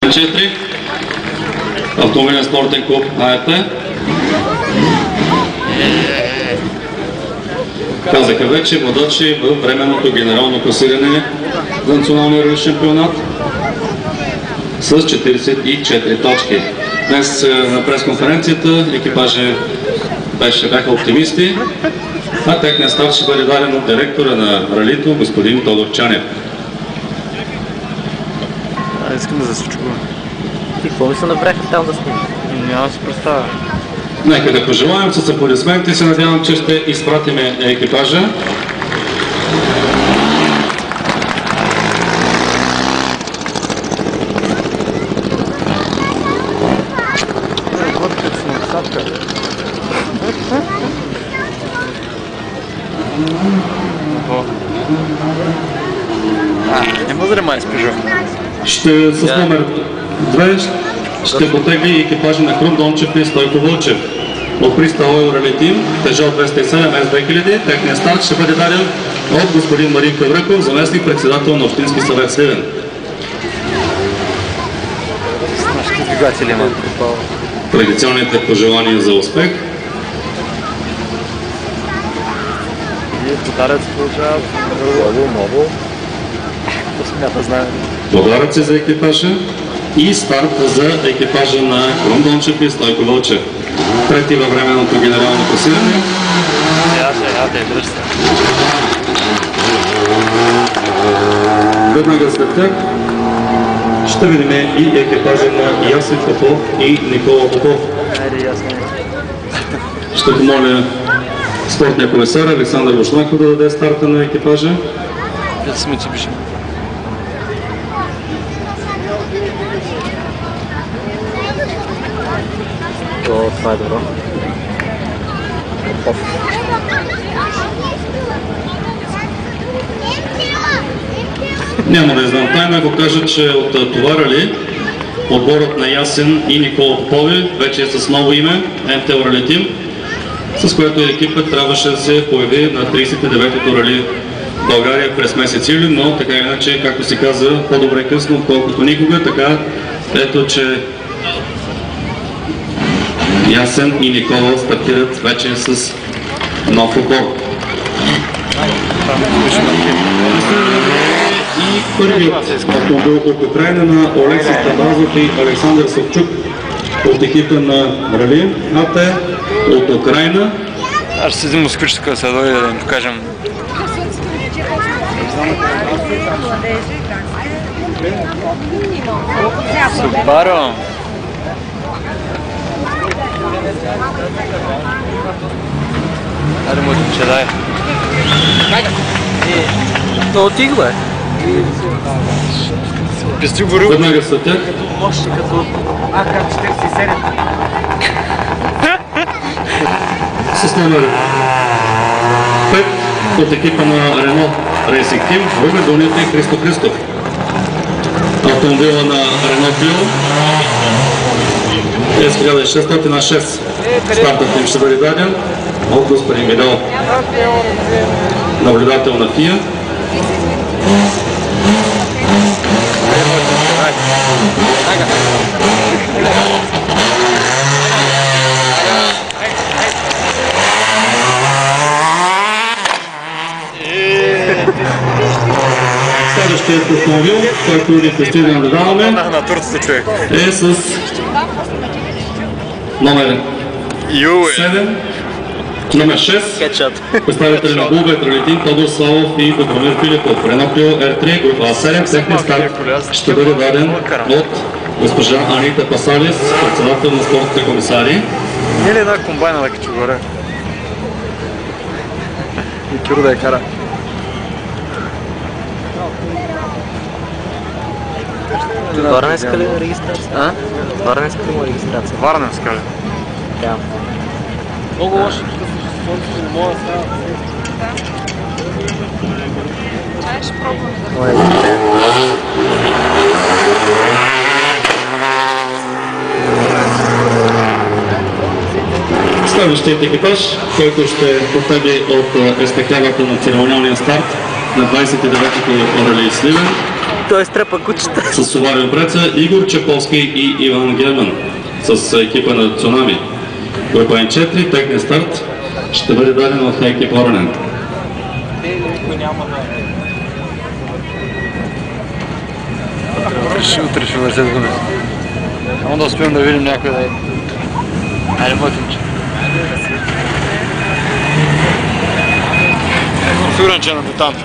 4. Автомобилен спортен клуб АРТ. Казаха вече водачи в временното генерално класиране за националния ралли шампионат с 44 точки. Днес на пресконференцията екипажи бяха оптимисти, а техният старт ще бъде даден от директора на ралито, господин Тодор Чанев. Искам да засучвам. Ти какво ми се направиха там да снимаш? Няма да се представя. Нека да пожелаем с аплодисменти и се надявам, че ще изпратим екипажа. Не може да май спежа. Ще с номер 2 ще потегли екипажа на Крум Дончев и Стойко Вълчев. От пристава Рали Тим, тежал 207 С-2000, техният старт ще бъде даден от господин Марин Кавръков, заместник председател на Общински съвет Сливен. Традиционните пожелания за успех. Подаръци получават. Много. Смята знае. Подаръци за екипажа и старт за екипажа на Крум Дончев и Стойко Вълчев. Трети във временното генерално класиране. Веднага след тях ще видим и екипажа на Ясен Попов и Никола Попов. Ще помоля спортния комисар Александър Бушнаков да даде старта на екипажа. Това е добро. Няма да знам тайна, ако кажа, че от това рали отборът на Ясен и Никола Попови вече е с ново име, МТ Рали Тим, с което екипът трябваше да се появи на 39-то рали в България през месец юли, но така иначе, както се казва, по-добре късно, отколкото никога, така ето, че Ясен и Никола стартират вече с нов отбор. И първият автомобил от Украина на Олексис Табазов и Александър Савчук от екипа на Рали АТ от Украина. Аз ще седим москвичка да се дойде да им покажем. Супаро! Айде му че дай. То отих, бе. Пести горил. Веднага след тях. Още като АК-47. С номер 5 от екипа на Рено Racing Team, Румен Донев и Христо Христов. Автомобила на Рено Клио е 1606. Стартът им ще бъде даден от господин Видал, наблюдател на ФИА. Следващият автомобил, който ни предстои да наблюдаваме, е с номер 7, номер 6, представители на Булбет Рали Тим, Тодор Славов и Добромир Филипов. Рено Клио R3, група А7, техният старт ще бъде даден от госпожа Анита Пасалис, председател на спортните комисари. Не ли една комбайна да качи горе? И Киро да я кара. Варненска ли регистрация? А? Варненска ли регистрация? Варненска ли? Да. Много лошо, слънцето не мога да става. Чай ще пробвам. Следващият екипаж, който ще потегли от естакадата на церемониалния старт на 29-то рали Сливен, Той стрепа кучета. С Суварев Бреца, Игор Чаповски и Иван Герман с екипа на Цунами. Група N4, техният старт ще бъде даден от екип Оранен. Утре ще ме седгаме. Само да успеем да видим някой да е. Айде, мътим, че. Сигурен, че е на детант.